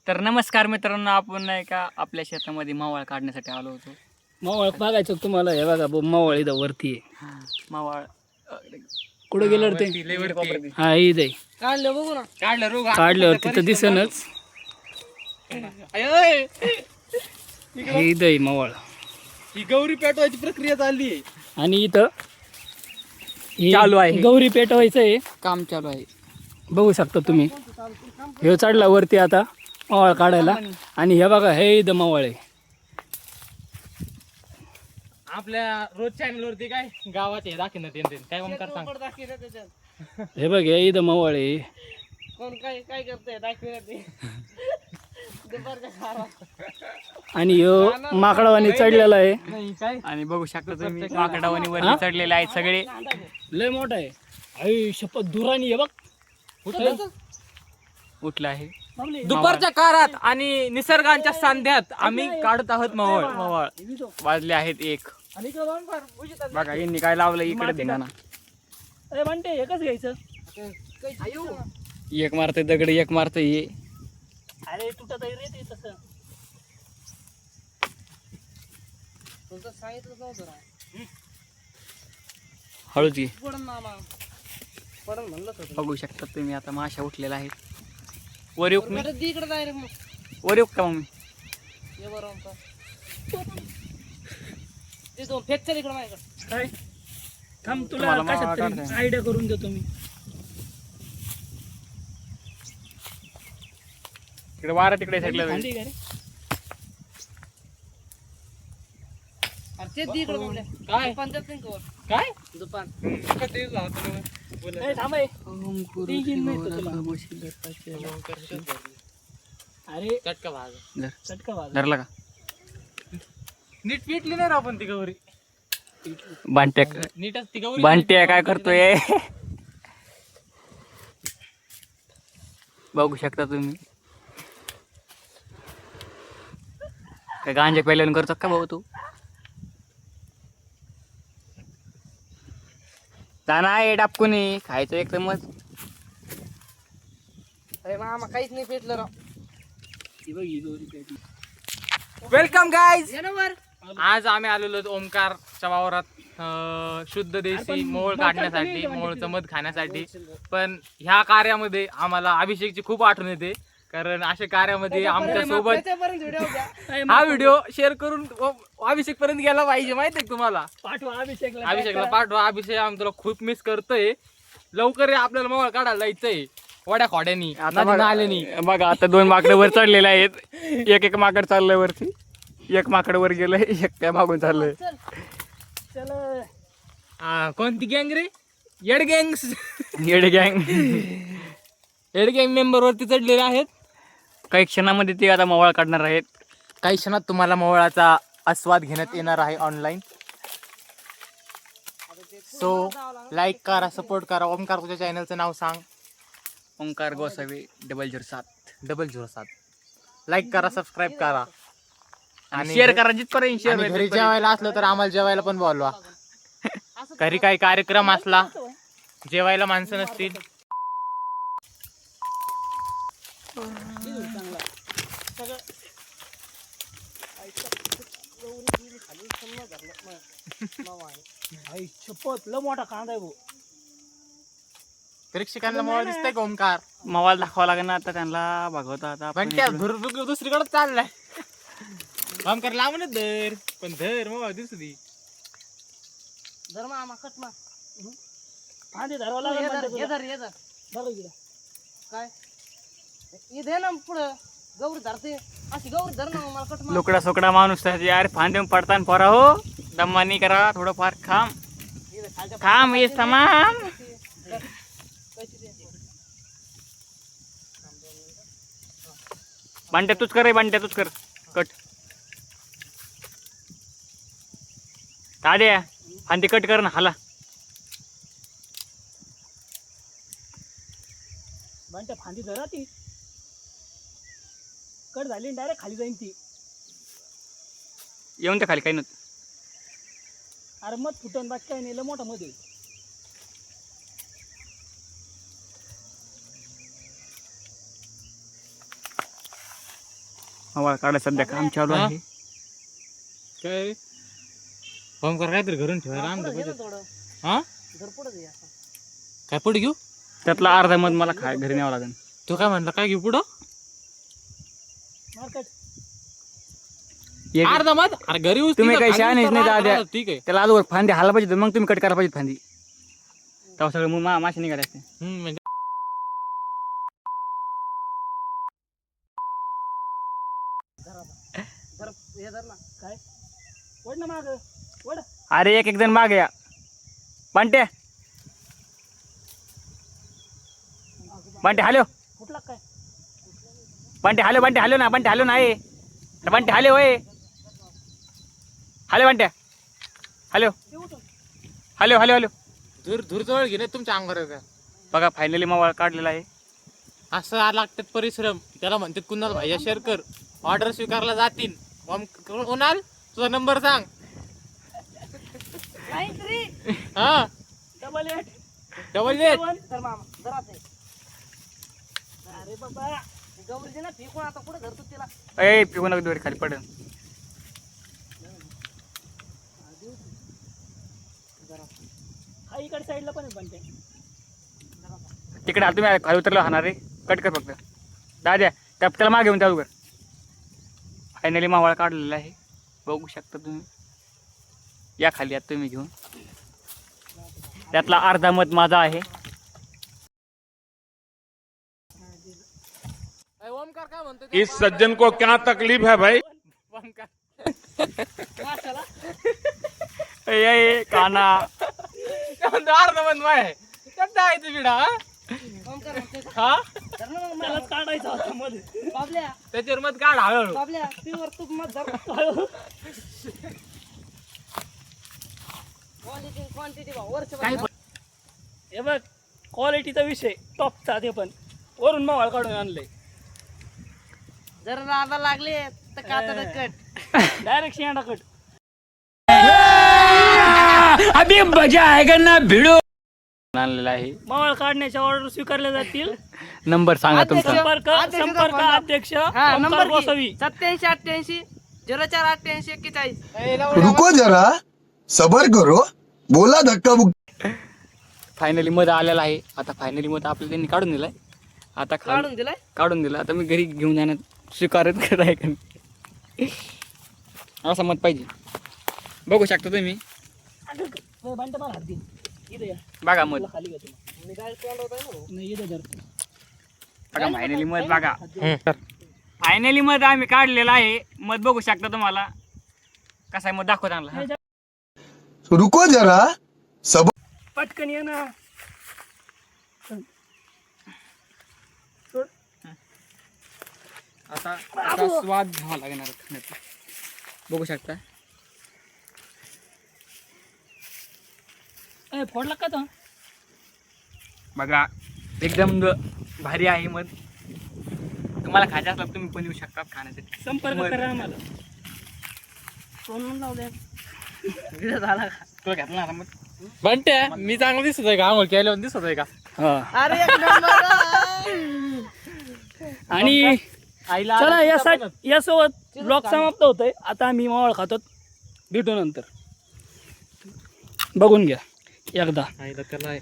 तर नमस्कार मित्रांनो, आपण नाही का आपल्या शेतामध्ये मावळ काढण्यासाठी आलो होतो. मावळ बघायचं का तुम्हाला? हे बघा मावळ इथं वरती आहे. मावळ कुठं गेलं रे ते? हा इथे काढलं, बघू ना. काढलं रोग काढल्यावर तिथं दिसेनच. हे इथं आहे मावळ. ही गौरी पेटवायची प्रक्रिया चालली आहे आणि इथं हे चालू आहे. गौरी पेटवायचं आहे, काम चालू आहे. बघू शकता तुम्ही. हे चढला वरती आता मावळ काढायला. आणि हे बघा हे इथं मावळ आहे. आपल्या रोज चॅनल वरती काय गावाचे दाखवण्यात येते काय ओमकार सांग. हे बघ हे इथं मावळ आहे. कोण काय काय करतंय दाखवण्यात. आणि ह्यो माकडावानी चढलेला आहे. आणि बघू शकता तुम्ही माकडावानी वरती चढलेले आहेत सगळे. लय मोठा आहे. आई शपथ दुरानी हे बघ कुठं उठला आहे. दुपारच्या काळात आणि निसर्गाच्या सांध्यात आम्ही काढत आहोत मावळ. वाजले आहेत 1. बघा यांनी काय लावलं इकडे धिंगाणा. अरे म्हणते एकच घ्यायचं. एक मारतय दगड, एक मारतय हे. अरे तुटत रे ते तसं. हळूच घे. बघू शकता तुम्ही आता माशा उठलेल्या आहेत. वर येऊ मी, वर येऊ का मग काय थांब तुला कशात तरी आयडिया करून देतो मी. इकडे वारा तिकडे साईडला फांदी का रे? काय काय ए, थांब ए. तीन नाही तर तुला. अरे चटका भाज चटका वाजला. धरला का? नीट पेटली नाही आपण ती गौरी. नीटच ती गौरी. बांट्या काय करतोय? बघू शकता तुम्ही. काय गांजा पेल्यानं करतो का भाऊ तू? जाना आहे डापकुनी खायचं एकदमच. मामा काहीच नाही पेटलं राव. Welcome guys. आज आम्ही आलेलो ओमकारच्या वावरात शुद्ध देशी मोळ काढण्यासाठी, मोळचं मध खाण्यासाठी. पण ह्या कार्यामध्ये आम्हाला अभिषेकची खूप आठवण येते, कारण अशा कार्यामध्ये आमच्या सोबत हा व्हिडिओ शेअर करून अभिषेक पर्यंत गेला पाहिजे. माहिती आहे तुम्हाला? पाठवा अभिषेकला. अभिषेकला पाठवा. अभिषेक आम्ही तुला खूप मिस करतोय. लवकर ये, आपल्याला मोळ काढायला जायचंय वड्या खोड्यानी आल्यानी. बघा आता 2 माकडं वर चढलेले आहेत. एक माकड चाललंय वरती, एक माकड वर गेलंय, एक त्या मागून चाललंय. कोणती गँग रे? येड गँग. येड गँग. येड गँग मेंबर वरती चढलेले आहेत. काही क्षणामध्ये ते आता मोवाळ काढणार आहेत. काही क्षणात तुम्हाला मोवाळाचा आस्वाद घेण्यात येणार आहे ऑनलाईन. सो लाईक करा, सपोर्ट करा. ओमकार तुझ्या चॅनलचं नाव सांग. ओमकार गोसावी 007. लाईक करा, सबस्क्राईब करा आणि शेअर करा. जिथपर्यंत शेअर. घरी जेवायला असलं तर आम्हाला जेवायला पण बोलवा. घरी काही कार्यक्रम असला, जेवायला माणसं नसतील. शपथ लय मोठा कांदा आहे भाऊ. प्रेक्षकांना मोबाईल दिसतंय का ओमकार? मोबाईल दाखवा लागेल ना आता त्यांना. बघवता आता दुसरीकडे चाललाय. ओमकार लांबूनच धर, पण धर मोबाईल दिसू दे. धर मामा कट मार. फांदी धरावं लागेल म्हणते तुला. ये धर. बघ इकडं. काय इथे ना पुढं गौरी धरते. अशी गौरी धर ना मला कट मार. लोकडा सोकडा माणूस आहे यार. फांदे पडताना पोरा हो, दम्मानी करा थोडंफार. खाम ये तमाम. बांट्या तूच कर रे, बांट्या तूच कर कट. ताड्या फांदी कट कर ना. हाला म्हणते फांदी धरा ती. कट झाली डायरेक्ट खाली जाईन ती. येऊन त्या खाली काही नव्हतं. अरे मत फुटून बाकी काही नाही. लय मोठा मध्ये मावळ काढा सध्या काम चालू आहे. काय ओमकार काहीतरी घरून ठेवायला आणलं पुढं घे पाहिजे. ना थोडं हा घर पुढं घे असं. काय पुढे घेऊ? त्यातला अर्धा मध मला घरी न्यावं लागेल. तो काय म्हणला काय घेऊ पुढं? एक- अर्धा मत अरे घरी उचली तुम्ही ना, काही खाली शहाणेच उचला, नाही दाद्या. राहतात, ठीक आहे. त्याला आजवर फांदी हाला पाहिजे मग तुम्ही कट करायला पाहिजे फांदी. तेव्हा सगळं मासे निघाले असते. म्हणजे घर हे धर ना काय वड ना माग वड अरे एक जण मागे या. बांट्या हालो. कुठला काय बांटे हालो ना. बांटे हालो ना आहे. बांटे हाले होय. हाले बांट्या हालो. हालो धूर जवळ घे ना तुमच्या अंगावर का बघा फायनली मावळ काढलेला आहे. असं लागतात परिश्रम. त्याला म्हणतात कुणाल भाई शेअर कर, ऑर्डर स्वीकारला जातील. कोणाल तुझा नंबर सांग. हा डबल एट डबल एट. तर मामा जरा ते अरे बाबा गौरीचे ना फेकून आता कुठे धरतो तिला ए पिऊ नका दोरी खाली पडन. इकडे साईडला पण बनते तिकडे तुम्ही खाली उतरलो हाणार रे. कट कर फक्त दाद्या त्याला मागे येऊन चालू कर. फायनली मावळ काढलेला आहे बघू शकता तुम्ही. या खाली आता तुम्ही घेऊन. त्यातला अर्धा मत माझा आहे. ओमकार काय म्हणतो? इस सज्जन को क्या तकलीफ है भाई? ओमकार ए काना काय म्हणतो? अर्धा बंद आहे त्यात जायचं बिडा. ओमकार म्हणतोय का? हा धर ना मग मला काढायचा होता मध्ये बाबल्या त्याच्यावर मत काढ हळूहळू. बाबल्या प्युअर तूप मत धर क्वांटिटी वर्ष हे बघ क्वालिटीचा विषय टॉपचा ते पण वरून मावळ काढून आणलंय जर नादा लागले तर काता कट डायरेक्ट शेंडा कट. अभी मजा आएगा ना भिडो आणलेला आहे. मावळ काढण्याच्या ऑर्डर स्वीकारल्या जातील. नंबर सांगा तुमचा. संपर्क अध्यक्ष हा ओमकार नंबर गोसावी. 8788 0488 41. रुको जरा सबर करो बोला धक्का बुक्की फायनली मध आलेला आहे. आता फायनली मध आपल्याला त्यांनी काढून दिलाय. आता काढून दिलाय काढून दिला. आता मी घरी घेऊन जाण्यात स्वीकारत कराय का असं मत पाहिजे. बघू शकता तुम्ही. बंट मला हात दे. इथे या. बघा मध खाली घेतो. मी काय तोंड होत आहे ना नाही इथे धर. बघा फायनली मध बघा. फायनली मध आम्ही काढलेला आहे. मध बघू शकता तुम्हाला कसा आहे मध दाखवत आणला. रुको जरा सबर पटकन ये ना. आता त्याचा स्वाद घ्यावा लागणार खाण्याचा. बघू शकता. फोडला का तो? बघा एकदम भारी आहे मध. तुम्हाला खायचं असलं तर तुम्ही पण येऊ शकता खाण्यासाठी. संपर्क मध. करा आम्हाला. फोन लावू दे व्हिडिओ झाला का तुला घेतला ना मध. बंट्या मी चांगलं दिसत आहे का? आंघोळ केल्यावर दिसत आहे का? अरे एक नंबर आणि आईला चला यासोबत ब्लॉग समाप्त होतोय. आता आम्ही मावळ खातो. भेटू नंतर. बघून घ्या एकदा. आईला त्याला